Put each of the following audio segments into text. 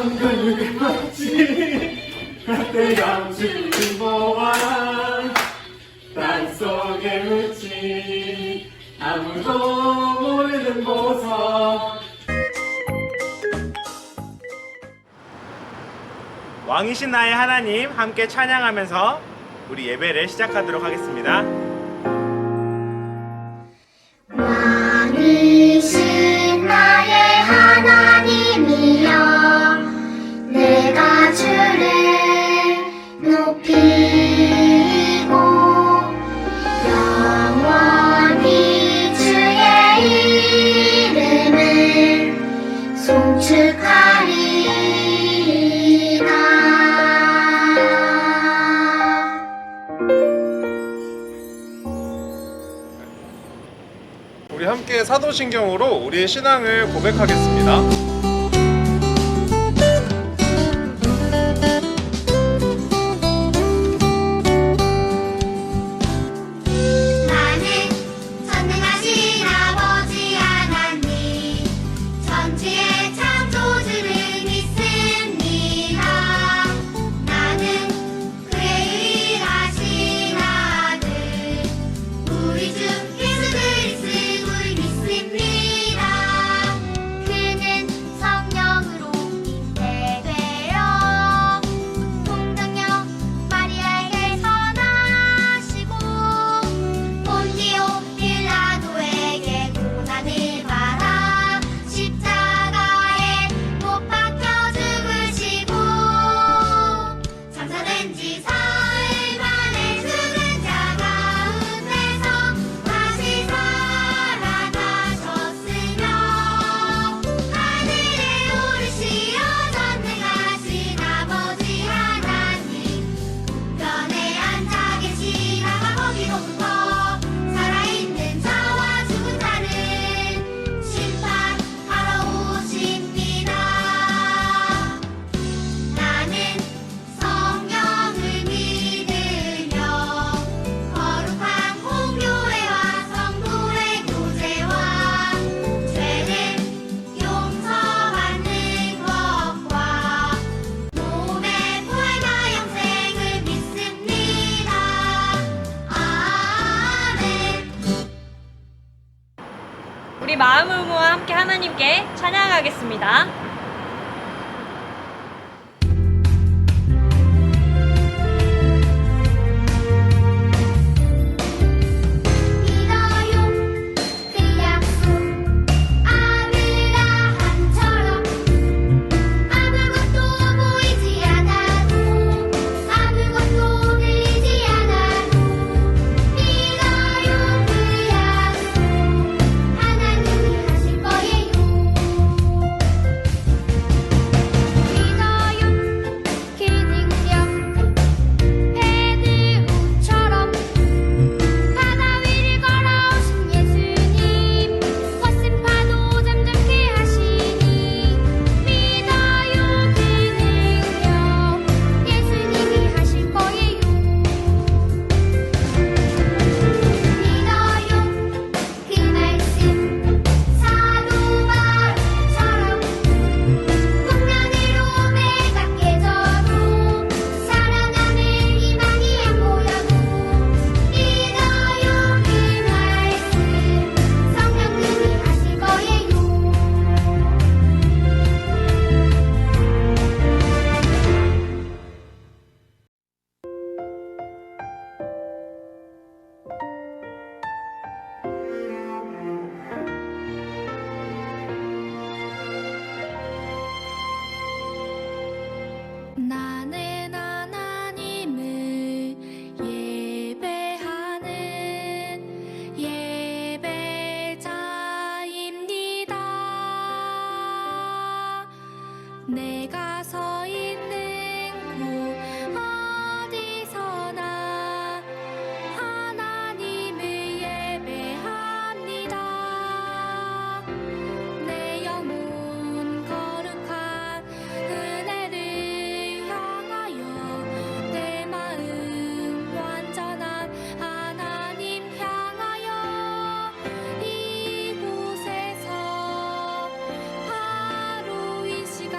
한글을 맞지 뜨거운 보아 땅속에 묻힌 아무도 모르는 보석. 왕이신 나의 하나님 함께 찬양하면서 우리 예배를 시작하도록 하겠습니다. 왕이신 나의 하나님이여 내가 주를 높이고 영원히 주의 이름을 송축하리이다. 우리 함께 사도신경으로 우리의 신앙을 고백하겠습니다. 우리 마음 의무와 함께 하나님께 찬양하겠습니다. 나는 하나님을 예배하는 예배자입니다. 내가 서 있는 곳 어디서나 하나님을 예배합니다. 내 영혼 거룩한 은혜를 내 마음 완전한 하나님 향하여 이곳에서 바로 이 시간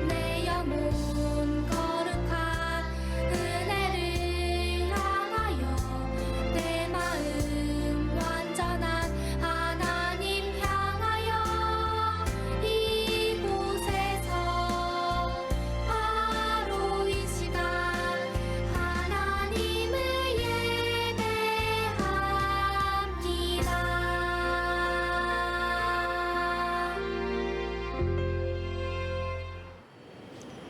내 영혼 거룩한 은혜를 향하여 내 마음 완전한 하나님 향하여 이곳에서 바로 이 시간 하나님을 예배합니다.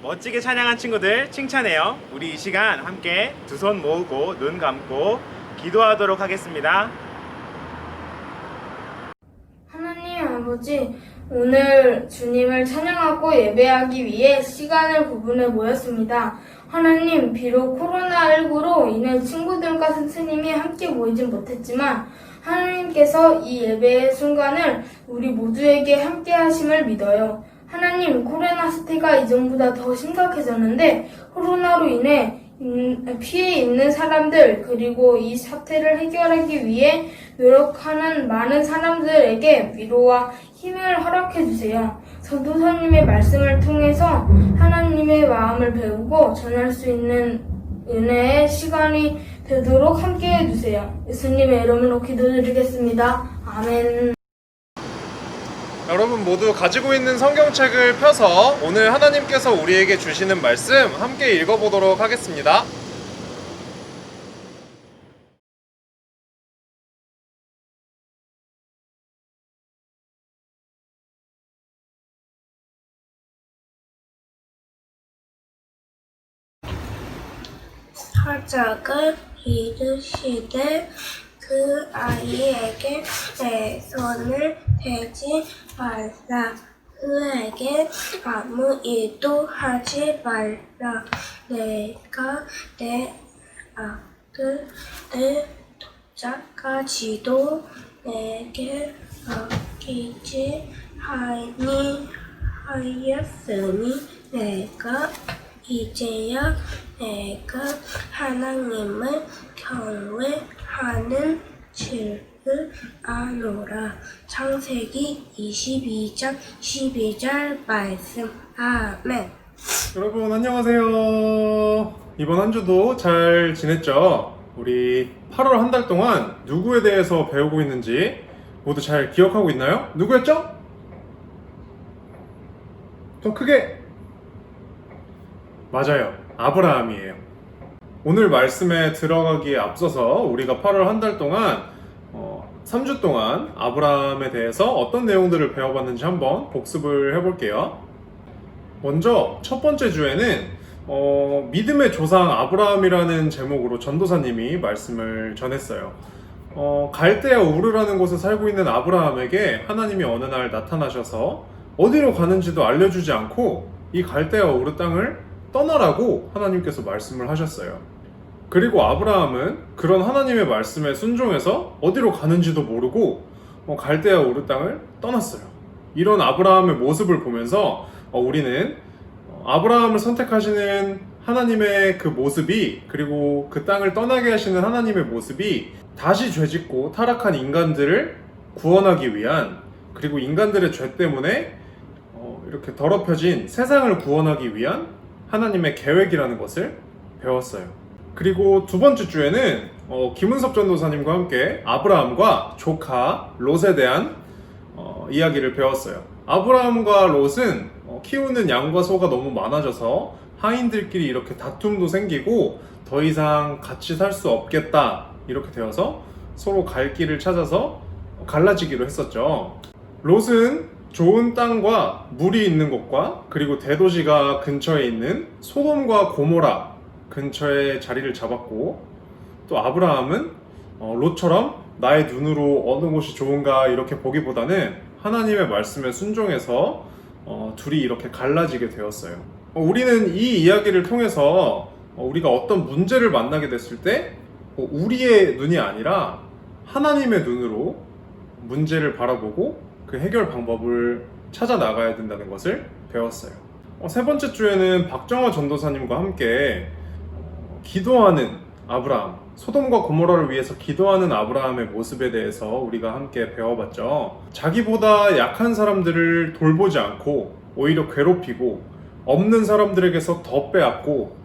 멋지게 찬양한 친구들 칭찬해요. 우리 이 시간 함께 두 손 모으고 눈 감고 기도하도록 하겠습니다. 하나님 아버지, 오늘 주님을 찬양하고 예배하기 위해 시간을 구분해 모였습니다. 하나님, 비록 코로나19로 인해 친구들과 선생님이 함께 모이진 못했지만 하나님께서 이 예배의 순간을 우리 모두에게 함께 하심을 믿어요. 하나님, 코로나 사태가 이전보다 더 심각해졌는데 코로나로 인해 피해 입는 사람들, 그리고 이 사태를 해결하기 위해 노력하는 많은 사람들에게 위로와 힘을 허락해 주세요. 전도사님의 말씀을 통해서 하나님의 마음을 배우고 전할 수 있는 은혜의 시간이 되도록 함께 해주세요. 예수님의 이름으로 기도드리겠습니다. 아멘. 여러분 모두 가지고 있는 성경책을 펴서 오늘 하나님께서 우리에게 주시는 말씀 함께 읽어보도록 하겠습니다. 사자가 이르시되 그 아이에게 내 손을 대지 말라. 그에게 아무 일도 하지 말라. 내가 내 아들을 도착까지도 내게 맡기지 하였으니 내가 이제야 내가 하나님을 경외하는 줄을 아노라. 창세기 22장 12절 말씀. 아멘. 여러분 안녕하세요. 이번 한 주도 잘 지냈죠? 우리 8월 한 달 동안 누구에 대해서 배우고 있는지 모두 잘 기억하고 있나요? 누구였죠? 더 크게. 맞아요. 아브라함이에요. 오늘 말씀에 들어가기에 앞서서 우리가 8월 한 달 동안 3주 동안 아브라함에 대해서 어떤 내용들을 배워봤는지 한번 복습을 해볼게요. 먼저 첫 번째 주에는 믿음의 조상 아브라함이라는 제목으로 전도사님이 말씀을 전했어요. 갈대아 우르라는 곳에 살고 있는 아브라함에게 하나님이 어느 날 나타나셔서 어디로 가는지도 알려주지 않고 이 갈대아 우르 땅을 떠나라고 하나님께서 말씀을 하셨어요. 그리고 아브라함은 그런 하나님의 말씀에 순종해서 어디로 가는지도 모르고 갈대아 우르 땅을 떠났어요. 이런 아브라함의 모습을 보면서 우리는 아브라함을 선택하시는 하나님의 그 모습이, 그리고 그 땅을 떠나게 하시는 하나님의 모습이 다시 죄짓고 타락한 인간들을 구원하기 위한, 그리고 인간들의 죄 때문에 이렇게 더럽혀진 세상을 구원하기 위한 하나님의 계획이라는 것을 배웠어요. 그리고 두 번째 주에는 김은섭 전도사님과 함께 아브라함과 조카 롯에 대한 이야기를 배웠어요. 아브라함과 롯은 키우는 양과 소가 너무 많아져서 하인들끼리 이렇게 다툼도 생기고 더 이상 같이 살 수 없겠다 이렇게 되어서 서로 갈 길을 찾아서 갈라지기로 했었죠. 롯은 좋은 땅과 물이 있는 곳과 그리고 대도시가 근처에 있는 소돔과 고모라 근처에 자리를 잡았고, 또 아브라함은 롯처럼 나의 눈으로 어느 곳이 좋은가 이렇게 보기보다는 하나님의 말씀에 순종해서 둘이 이렇게 갈라지게 되었어요. 우리는 이 이야기를 통해서 우리가 어떤 문제를 만나게 됐을 때 우리의 눈이 아니라 하나님의 눈으로 문제를 바라보고 그 해결 방법을 찾아 나가야 된다는 것을 배웠어요. 세 번째 주에는 박정화 전도사님과 함께 기도하는 아브라함, 소돔과 고모라를 위해서 기도하는 아브라함의 모습에 대해서 우리가 함께 배워봤죠. 자기보다 약한 사람들을 돌보지 않고 오히려 괴롭히고 없는 사람들에게서 더 빼앗고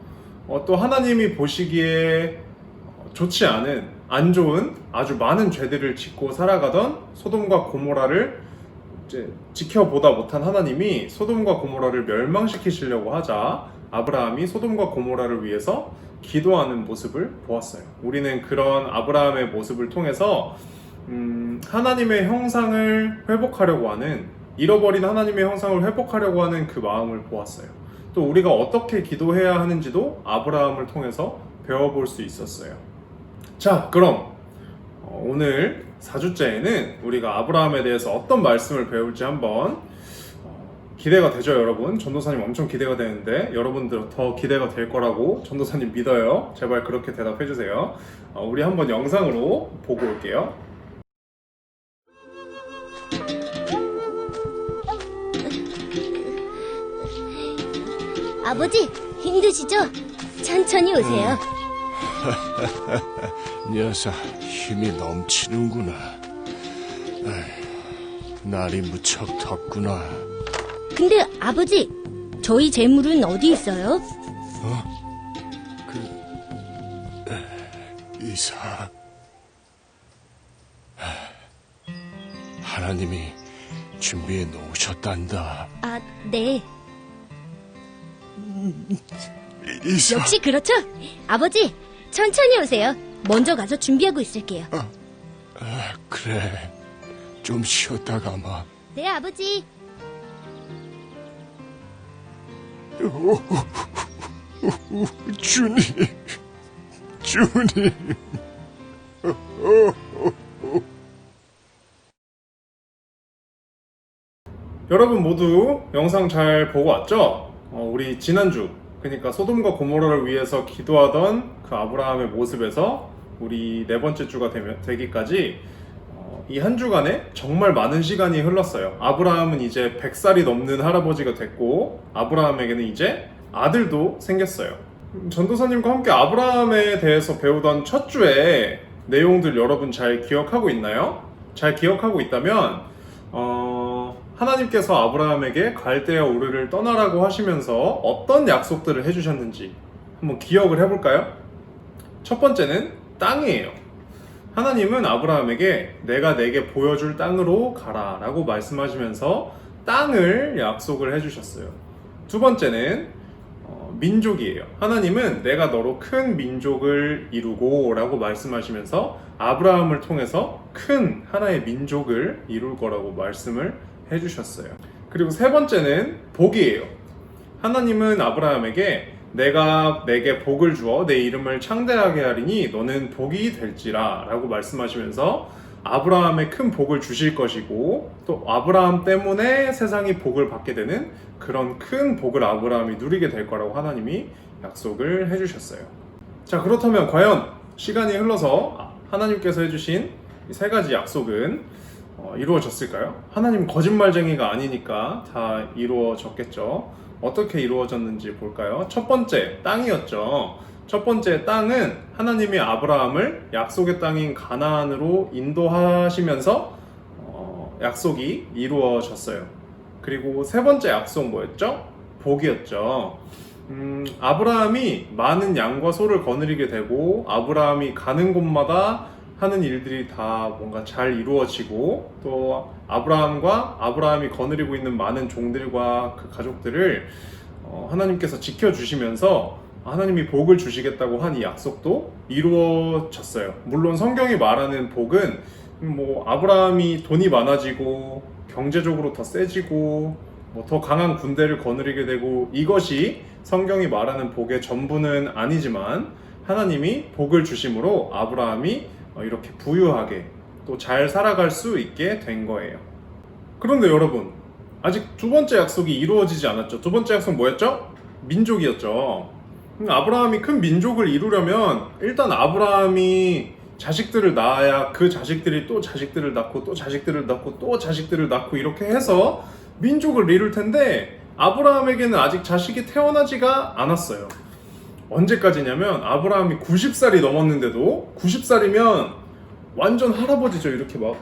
또 하나님이 보시기에 좋지 않은 안 좋은 아주 많은 죄들을 짓고 살아가던 소돔과 고모라를 이제 지켜보다 못한 하나님이 소돔과 고모라를 멸망시키시려고 하자 아브라함이 소돔과 고모라를 위해서 기도하는 모습을 보았어요. 우리는 그런 아브라함의 모습을 통해서 하나님의 형상을 회복하려고 하는, 잃어버린 하나님의 형상을 회복하려고 하는 그 마음을 보았어요. 또 우리가 어떻게 기도해야 하는지도 아브라함을 통해서 배워볼 수 있었어요. 자, 그럼 오늘 4주째에는 우리가 아브라함에 대해서 어떤 말씀을 배울지 한번 기대가 되죠, 여러분? 전도사님 엄청 기대가 되는데 여러분들 더 기대가 될 거라고 전도사님 믿어요. 제발 그렇게 대답해 주세요. 우리 한번 영상으로 보고 올게요. 아버지, 힘드시죠? 천천히 오세요. 녀석 힘이 넘치는구나. 날이 무척 덥구나. 근데 아버지, 저희 재물은 어디 있어요? 이삭. 하나님이 준비해 놓으셨단다. 아, 네. 이삭. 역시 그렇죠? 아버지, 천천히 오세요. 먼저 가서 준비하고 있을게요. 그래. 좀 쉬었다 가마. 네, 아버지. 주님. 주님. 여러분 모두 영상 잘 보고 왔죠? 우리 지난주, 그러니까 소돔과 고모라를 위해서 기도하던 그 아브라함의 모습에서 우리 네 번째 주가 되기까지 이 한 주간에 정말 많은 시간이 흘렀어요. 아브라함은 이제 100살이 넘는 할아버지가 됐고 아브라함에게는 이제 아들도 생겼어요. 전도사님과 함께 아브라함에 대해서 배우던 첫 주에 내용들 여러분 잘 기억하고 있나요? 잘 기억하고 있다면 하나님께서 아브라함에게 갈대아 우르를 떠나라고 하시면서 어떤 약속들을 해주셨는지 한번 기억을 해볼까요? 첫 번째는 땅이에요. 하나님은 아브라함에게 내가 내게 보여줄 땅으로 가라 라고 말씀하시면서 땅을 약속을 해주셨어요. 두 번째는 민족이에요. 하나님은 내가 너로 큰 민족을 이루고 라고 말씀하시면서 아브라함을 통해서 큰 하나의 민족을 이룰 거라고 말씀을 해주셨어요. 그리고 세 번째는 복이에요. 하나님은 아브라함에게 내가 내게 복을 주어 내 이름을 창대하게 하리니 너는 복이 될지라 라고 말씀하시면서 아브라함에 큰 복을 주실 것이고 또 아브라함 때문에 세상이 복을 받게 되는 그런 큰 복을 아브라함이 누리게 될 거라고 하나님이 약속을 해주셨어요. 자, 그렇다면 과연 시간이 흘러서 하나님께서 해주신 이 세 가지 약속은 이루어졌을까요? 하나님 거짓말쟁이가 아니니까 다 이루어졌겠죠. 어떻게 이루어졌는지 볼까요? 첫 번째, 땅이었죠. 첫 번째 땅은 하나님이 아브라함을 약속의 땅인 가나안으로 인도하시면서 약속이 이루어졌어요. 그리고 세 번째 약속 뭐였죠? 복이었죠. 아브라함이 많은 양과 소를 거느리게 되고 아브라함이 가는 곳마다 하는 일들이 다 뭔가 잘 이루어지고 또 아브라함이 거느리고 있는 많은 종들과 그 가족들을 하나님께서 지켜주시면서 하나님이 복을 주시겠다고 한 이 약속도 이루어졌어요. 물론 성경이 말하는 복은 뭐 아브라함이 돈이 많아지고 경제적으로 더 세지고 뭐 더 강한 군대를 거느리게 되고 이것이 성경이 말하는 복의 전부는 아니지만 하나님이 복을 주심으로 아브라함이 이렇게 부유하게 또 잘 살아갈 수 있게 된 거예요. 그런데 여러분, 아직 두 번째 약속이 이루어지지 않았죠. 두 번째 약속 뭐였죠? 민족이었죠. 아브라함이 큰 민족을 이루려면 일단 아브라함이 자식들을 낳아야 그 자식들이 또 자식들을 낳고 또 자식들을 낳고 또 자식들을 낳고 이렇게 해서 민족을 이룰 텐데 아브라함에게는 아직 자식이 태어나지가 않았어요. 언제까지냐면 아브라함이 90살이 넘었는데도 90살이면 완전 할아버지죠. 이렇게 막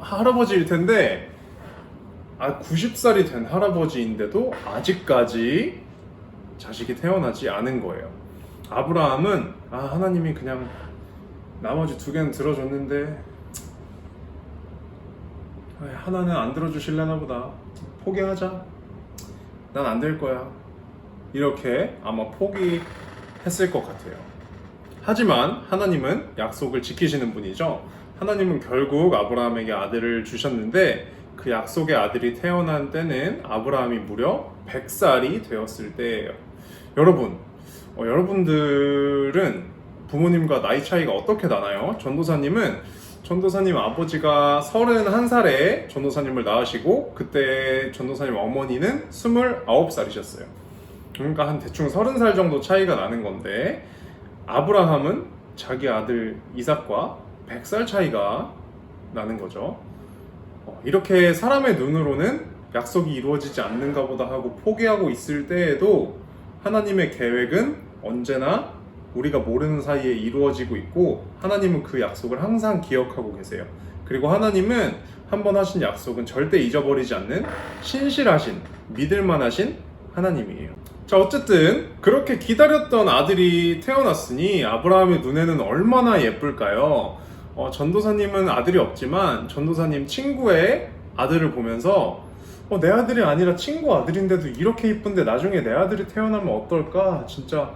할아버지일 텐데 90살이 된 할아버지인데도 아직까지 자식이 태어나지 않은 거예요. 아브라함은 하나님이 그냥 나머지 2개는 들어줬는데 하나는 안 들어주실려나 보다. 포기하자. 난 안 될 거야. 이렇게 아마 포기했을 것 같아요. 하지만 하나님은 약속을 지키시는 분이죠. 하나님은 결국 아브라함에게 아들을 주셨는데 그 약속의 아들이 태어난 때는 아브라함이 무려 100살이 되었을 때예요. 여러분, 여러분들은 부모님과 나이 차이가 어떻게 나나요? 전도사님 아버지가 31살에 전도사님을 낳으시고 그때 전도사님 어머니는 29살이셨어요. 그러니까 한 대충 30살 정도 차이가 나는 건데 아브라함은 자기 아들 이삭과 100살 차이가 나는 거죠. 이렇게 사람의 눈으로는 약속이 이루어지지 않는가 보다 하고 포기하고 있을 때에도 하나님의 계획은 언제나 우리가 모르는 사이에 이루어지고 있고 하나님은 그 약속을 항상 기억하고 계세요. 그리고 하나님은 한번 하신 약속은 절대 잊어버리지 않는 신실하신, 믿을만하신 하나님이에요. 자, 어쨌든 그렇게 기다렸던 아들이 태어났으니 아브라함의 눈에는 얼마나 예쁠까요? 전도사님은 아들이 없지만 전도사님 친구의 아들을 보면서 내 아들이 아니라 친구 아들인데도 이렇게 이쁜데 나중에 내 아들이 태어나면 어떨까? 진짜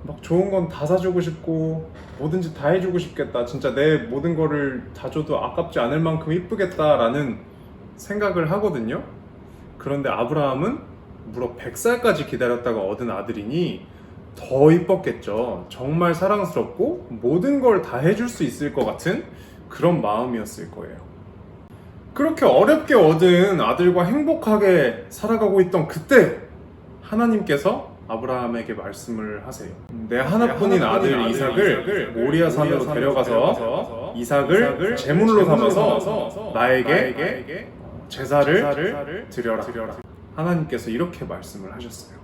막 좋은 건 다 사주고 싶고 뭐든지 다 해주고 싶겠다. 진짜 내 모든 거를 다 줘도 아깝지 않을 만큼 이쁘겠다라는 생각을 하거든요. 그런데 아브라함은 무려 100살까지 기다렸다가 얻은 아들이니 더 이뻤겠죠. 정말 사랑스럽고 모든 걸 다 해줄 수 있을 것 같은 그런 마음이었을 거예요. 그렇게 어렵게 얻은 아들과 행복하게 살아가고 있던 그때 하나님께서 아브라함에게 말씀을 하세요. 내 하나뿐인 아들 이삭을 모리아 산으로 데려가서 이삭을 제물로 삼아서 나에게 제사를 드려라. 하나님께서 이렇게 말씀을 하셨어요.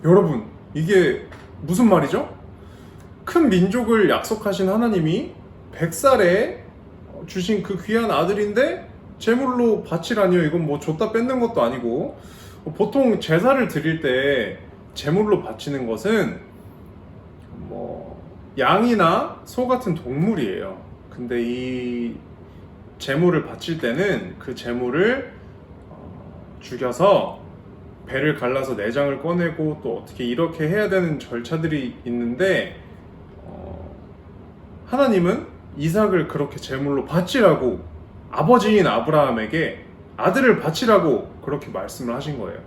여러분, 이게 무슨 말이죠? 큰 민족을 약속하신 하나님이 100살에 주신 그 귀한 아들인데 제물로 바치라니요. 이건 뭐 줬다 뺏는 것도 아니고, 보통 제사를 드릴 때 제물로 바치는 것은 뭐 양이나 소 같은 동물이에요. 근데 이 제물을 바칠 때는 그 제물을 죽여서 배를 갈라서 내장을 꺼내고 또 어떻게 이렇게 해야 되는 절차들이 있는데 하나님은 이삭을 그렇게 제물로 바치라고 아버지인 아브라함에게 아들을 바치라고 그렇게 말씀을 하신 거예요.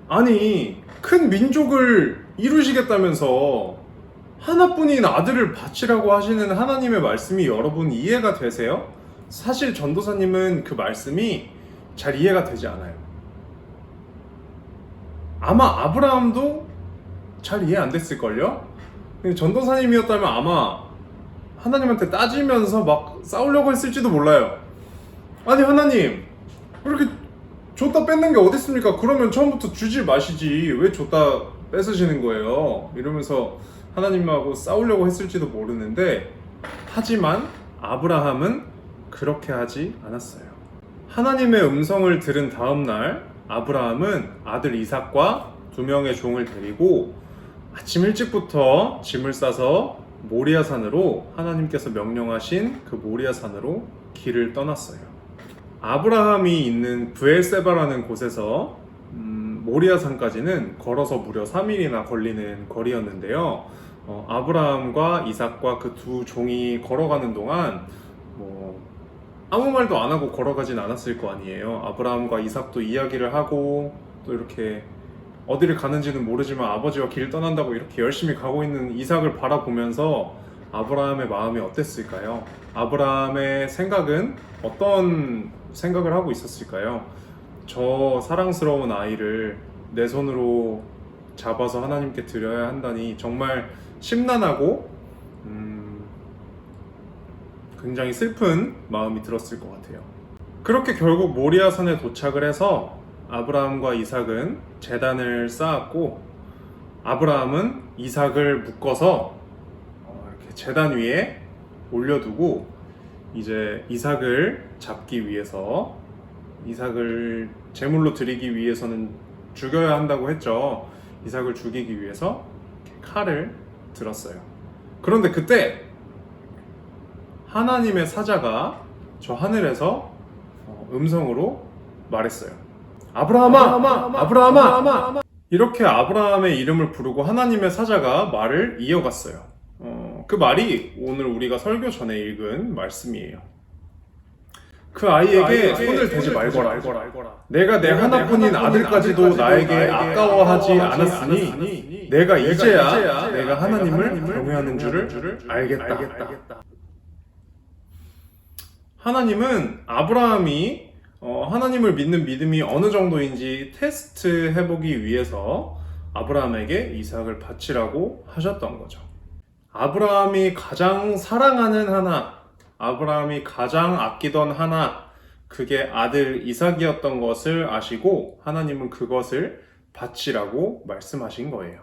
아니, 큰 민족을 이루시겠다면서 하나뿐인 아들을 바치라고 하시는 하나님의 말씀이 여러분 이해가 되세요? 사실 전도사님은 그 말씀이 잘 이해가 되지 않아요. 아마 아브라함도 잘 이해 안 됐을걸요? 전도사님이었다면 아마 하나님한테 따지면서 막 싸우려고 했을지도 몰라요. 아니, 하나님, 이렇게 줬다 뺏는 게 어디 있습니까? 그러면 처음부터 주지 마시지 왜 줬다 뺏으시는 거예요? 이러면서 하나님하고 싸우려고 했을지도 모르는데, 하지만 아브라함은 그렇게 하지 않았어요. 하나님의 음성을 들은 다음 날 아브라함은 아들 이삭과 2명의 종을 데리고 아침 일찍부터 짐을 싸서 모리아산으로, 하나님께서 명령하신 그 모리아산으로 길을 떠났어요. 아브라함이 있는 브엘세바라는 곳에서 모리아산까지는 걸어서 무려 3일이나 걸리는 거리였는데요. 아브라함과 이삭과 그 2 종이 걸어가는 동안 아무 말도 안 하고 걸어가진 않았을 거 아니에요. 아브라함과 이삭도 이야기를 하고 또 이렇게 어디를 가는지는 모르지만 아버지와 길을 떠난다고 이렇게 열심히 가고 있는 이삭을 바라보면서 아브라함의 마음이 어땠을까요? 아브라함의 생각은 어떤 생각을 하고 있었을까요? 저 사랑스러운 아이를 내 손으로 잡아서 하나님께 드려야 한다니 정말 심란하고 굉장히 슬픈 마음이 들었을 것 같아요. 그렇게 결국 모리아산에 도착을 해서 아브라함과 이삭은 제단을 쌓았고, 아브라함은 이삭을 묶어서 이렇게 제단 위에 올려두고 이제 이삭을 잡기 위해서 이삭을 제물로 드리기 위해서는 죽여야 한다고 했죠. 이삭을 죽이기 위해서 칼을 들었어요. 그런데 그때 하나님의 사자가 저 하늘에서 음성으로 말했어요. 아브라함아! 이렇게 아브라함의 이름을 부르고 하나님의 사자가 말을 이어갔어요. 그 말이 오늘 우리가 설교 전에 읽은 말씀이에요. 그 아이에게 손을 대지 말거라. 내가 내 하나뿐인 아들까지도 나에게 아까워하지 않았으니 내가 이제야 내가 하나님을 경외하는 줄을 알겠다. 하나님은 아브라함이 하나님을 믿는 믿음이 어느 정도인지 테스트 해보기 위해서 아브라함에게 이삭을 바치라고 하셨던 거죠. 아브라함이 가장 사랑하는 하나, 아브라함이 가장 아끼던 하나, 그게 아들 이삭이었던 것을 아시고 하나님은 그것을 바치라고 말씀하신 거예요.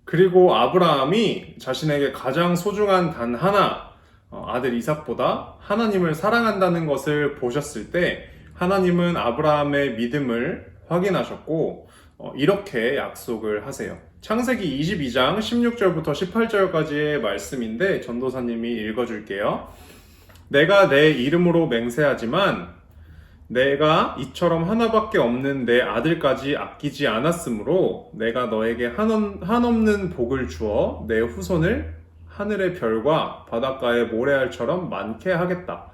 그리고 아브라함이 자신에게 가장 소중한 단 하나, 아들 이삭보다 하나님을 사랑한다는 것을 보셨을 때 하나님은 아브라함의 믿음을 확인하셨고 이렇게 약속을 하세요. 창세기 22장 16절부터 18절까지의 말씀인데 전도사님이 읽어줄게요. 내가 내 이름으로 맹세하지만 내가 이처럼 하나밖에 없는 내 아들까지 아끼지 않았으므로 내가 너에게 한없는 복을 주어 내 후손을 하늘의 별과 바닷가의 모래알처럼 많게 하겠다.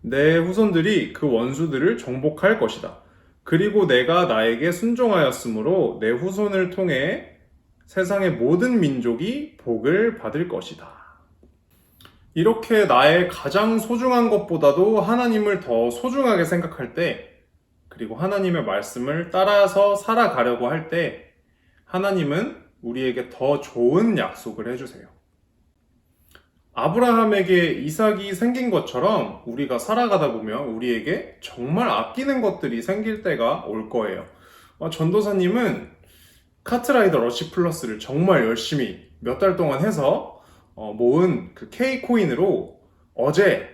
내 후손들이 그 원수들을 정복할 것이다. 그리고 내가 나에게 순종하였으므로 내 후손을 통해 세상의 모든 민족이 복을 받을 것이다. 이렇게 나의 가장 소중한 것보다도 하나님을 더 소중하게 생각할 때, 그리고 하나님의 말씀을 따라서 살아가려고 할 때 하나님은 우리에게 더 좋은 약속을 해주세요. 아브라함에게 이삭이 생긴 것처럼 우리가 살아가다 보면 우리에게 정말 아끼는 것들이 생길 때가 올 거예요. 전도사님은 카트라이더 러시 플러스를 정말 열심히 몇 달 동안 해서 모은 그 K코인으로 어제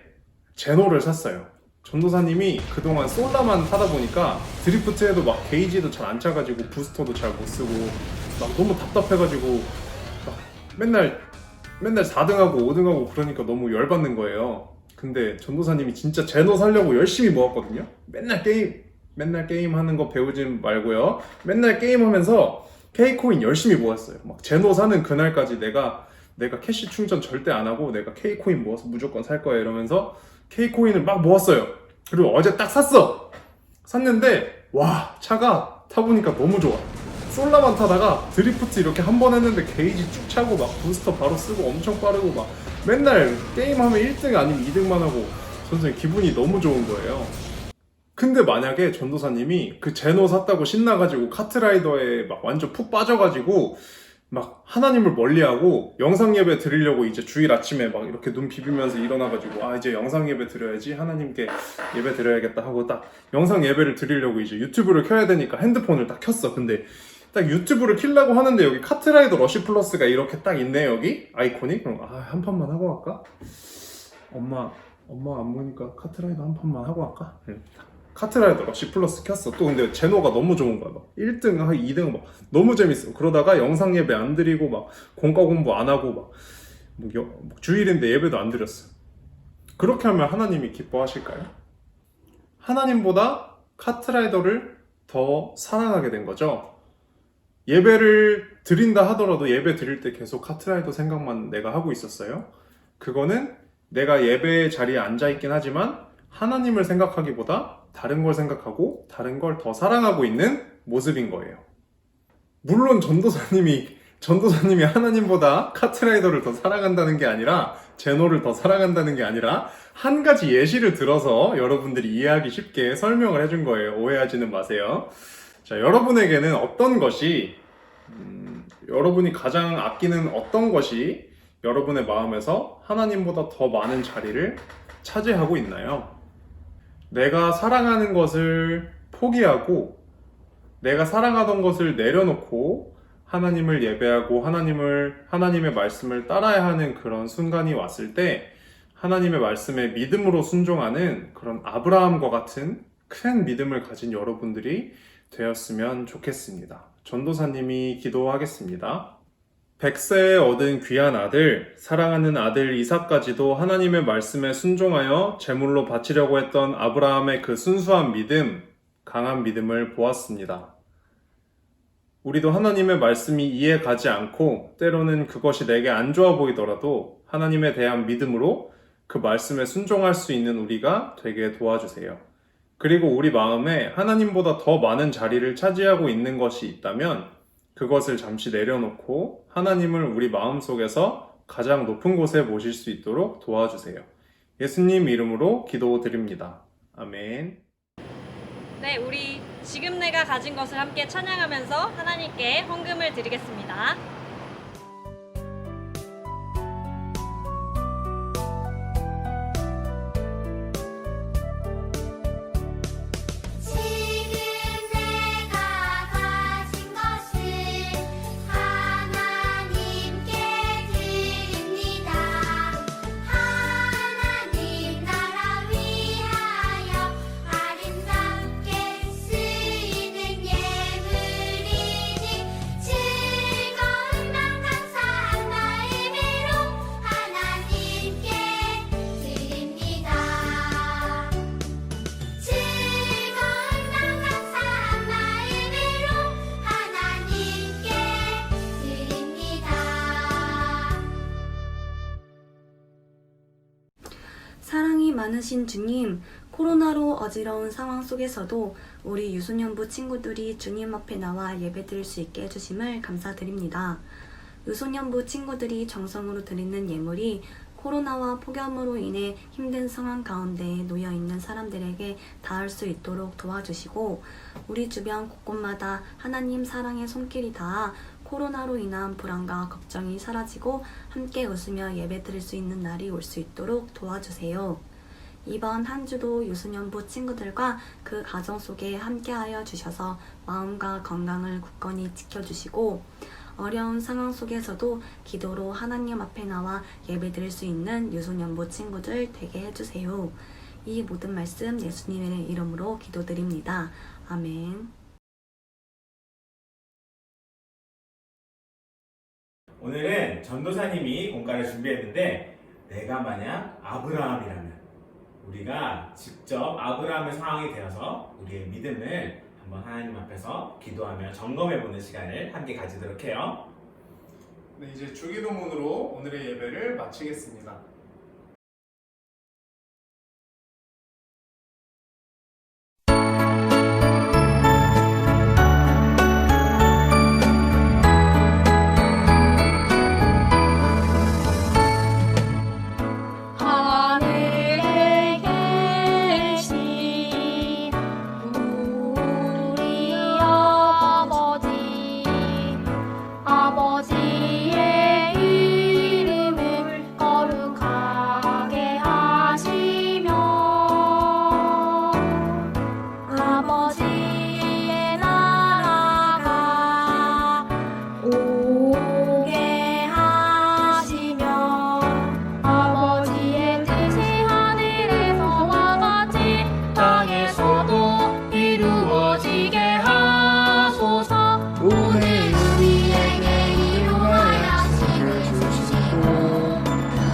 제노를 샀어요. 전도사님이 그동안 솔라만 타다 보니까 드리프트해도 막 게이지도 잘 안 차가지고 부스터도 잘 못 쓰고 막 너무 답답해가지고 막 맨날 4등하고 5등하고 그러니까 너무 열받는 거예요. 근데 전도사님이 진짜 제노 사려고 열심히 모았거든요. 맨날 게임 하는 거 배우지 말고요. 맨날 게임하면서 K코인 열심히 모았어요. 막 제노 사는 그날까지 내가 캐시 충전 절대 안 하고 내가 K코인 모아서 무조건 살 거야 이러면서 K코인을 막 모았어요. 그리고 어제 딱 샀는데 와, 차가 타보니까 너무 좋아. 솔라만 타다가 드리프트 이렇게 한 번 했는데 게이지 쭉 차고 막 부스터 바로 쓰고 엄청 빠르고 막 맨날 게임하면 1등 아니면 2등만 하고 선생님 기분이 너무 좋은 거예요. 근데 만약에 전도사님이 그 제노 샀다고 신나가지고 카트라이더에 막 완전 푹 빠져가지고 막 하나님을 멀리하고 영상 예배 드리려고 이제 주일 아침에 막 이렇게 눈 비비면서 일어나가지고 이제 영상 예배 드려야지, 하나님께 예배 드려야겠다 하고 딱 영상 예배를 드리려고 이제 유튜브를 켜야 되니까 핸드폰을 딱 켰어. 근데 딱 유튜브를 켜려고 하는데 여기 카트라이더 러시 플러스가 이렇게 딱 있네, 여기 아이콘이. 그럼 한 판만 하고 갈까? 엄마 안 보니까 카트라이더 한 판만 하고 갈까? 카트라이더 러시 플러스 켰어. 또 근데 제노가 너무 좋은 거야. 막 1등, 2등 막 너무 재밌어. 그러다가 영상 예배 안 드리고 막 공과 공부 안 하고 막 주일인데 예배도 안 드렸어. 그렇게 하면 하나님이 기뻐하실까요? 하나님보다 카트라이더를 더 사랑하게 된 거죠. 예배를 드린다 하더라도 예배 드릴 때 계속 카트라이더 생각만 내가 하고 있었어요. 그거는 내가 예배 자리에 앉아 있긴 하지만 하나님을 생각하기보다 다른 걸 생각하고 다른 걸 더 사랑하고 있는 모습인 거예요. 물론 전도사님이 하나님보다 카트라이더를 더 사랑한다는 게 아니라 제노를 더 사랑한다는 게 아니라 한 가지 예시를 들어서 여러분들이 이해하기 쉽게 설명을 해준 거예요. 오해하지는 마세요. 자, 여러분에게는 어떤 것이 여러분이 가장 아끼는 어떤 것이 여러분의 마음에서 하나님보다 더 많은 자리를 차지하고 있나요? 내가 사랑하는 것을 포기하고 내가 사랑하던 것을 내려놓고 하나님을 예배하고 하나님의 말씀을 따라야 하는 그런 순간이 왔을 때 하나님의 말씀에 믿음으로 순종하는 그런 아브라함과 같은 큰 믿음을 가진 여러분들이 되었으면 좋겠습니다. 전도사님이 기도하겠습니다. 100세에 얻은 귀한 아들, 사랑하는 아들 이삭까지도 하나님의 말씀에 순종하여 제물로 바치려고 했던 아브라함의 그 순수한 믿음, 강한 믿음을 보았습니다. 우리도 하나님의 말씀이 이해 가지 않고 때로는 그것이 내게 안 좋아 보이더라도 하나님에 대한 믿음으로 그 말씀에 순종할 수 있는 우리가 되게 도와주세요. 그리고 우리 마음에 하나님보다 더 많은 자리를 차지하고 있는 것이 있다면 그것을 잠시 내려놓고 하나님을 우리 마음속에서 가장 높은 곳에 모실 수 있도록 도와주세요. 예수님 이름으로 기도드립니다. 아멘. 네, 우리 지금 내가 가진 것을 함께 찬양하면서 하나님께 헌금을 드리겠습니다. 지금 내가 가진 것을 하나님께 드립니다. 하나님 나라 위하여 아름답게 쓰이는 예물이니 즐거운 맘 감사한 마음으로 하나님께 드립니다. 즐거운 맘 감사한 마음으로 하나님께 드립니다. 사랑이 많으신 주님, 코로나로 어지러운 상황 속에서도 우리 유소년부 친구들이 주님 앞에 나와 예배드릴 수 있게 해주심을 감사드립니다. 유소년부 친구들이 정성으로 드리는 예물이 코로나와 폭염으로 인해 힘든 상황 가운데 놓여있는 사람들에게 닿을 수 있도록 도와주시고 우리 주변 곳곳마다 하나님 사랑의 손길이 닿아 코로나로 인한 불안과 걱정이 사라지고 함께 웃으며 예배드릴 수 있는 날이 올 수 있도록 도와주세요. 이번 한 주도 유소년부 친구들과 그 가정 속에 함께하여 주셔서 마음과 건강을 굳건히 지켜주시고 어려운 상황 속에서도 기도로 하나님 앞에 나와 예배드릴 수 있는 유소년부 친구들 되게 해주세요. 이 모든 말씀 예수님의 이름으로 기도드립니다. 아멘. 오늘은 전도사님이 공과를 준비했는데 내가 만약 아브라함이라면 우리가 직접 아브라함의 상황이 되어서 우리의 믿음을 한번 하나님 앞에서 기도하며 점검해보는 시간을 함께 가지도록 해요. 네, 이제 주기도문으로 오늘의 예배를 마치겠습니다. 하늘에 계신 우리 아버지의 이름을 거룩하게 하시며 아버지의 나라가 오게 하시며 아버지의 뜻이 하늘에서와 같이 땅에서도 이루어지게 하소서. 오늘 우리에게 일용할 양식을 주시고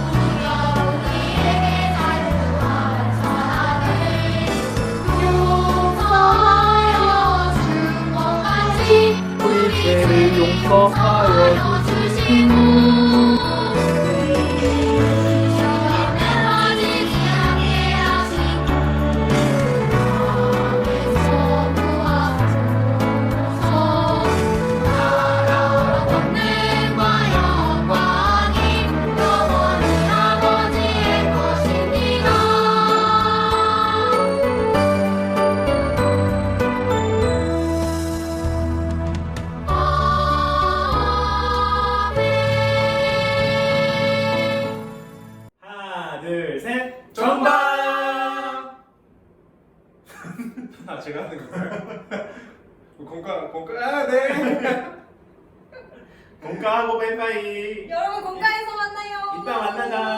우리가 우리에게 잘못한 사람을 용서하여 준 것 같이 우리 죄를 용서하여 주시고 시험에 빠지지 않게 하시고 마음에서 구하소서. 나라와 권능과 영광이 영원히 아버지의 것입니다. 하나, 둘, 셋. 정답! 아, 제가 하는 건가요? 네. 공과하고 빠이빠이. 여러분 공가에서 만나요. 이따 만나자.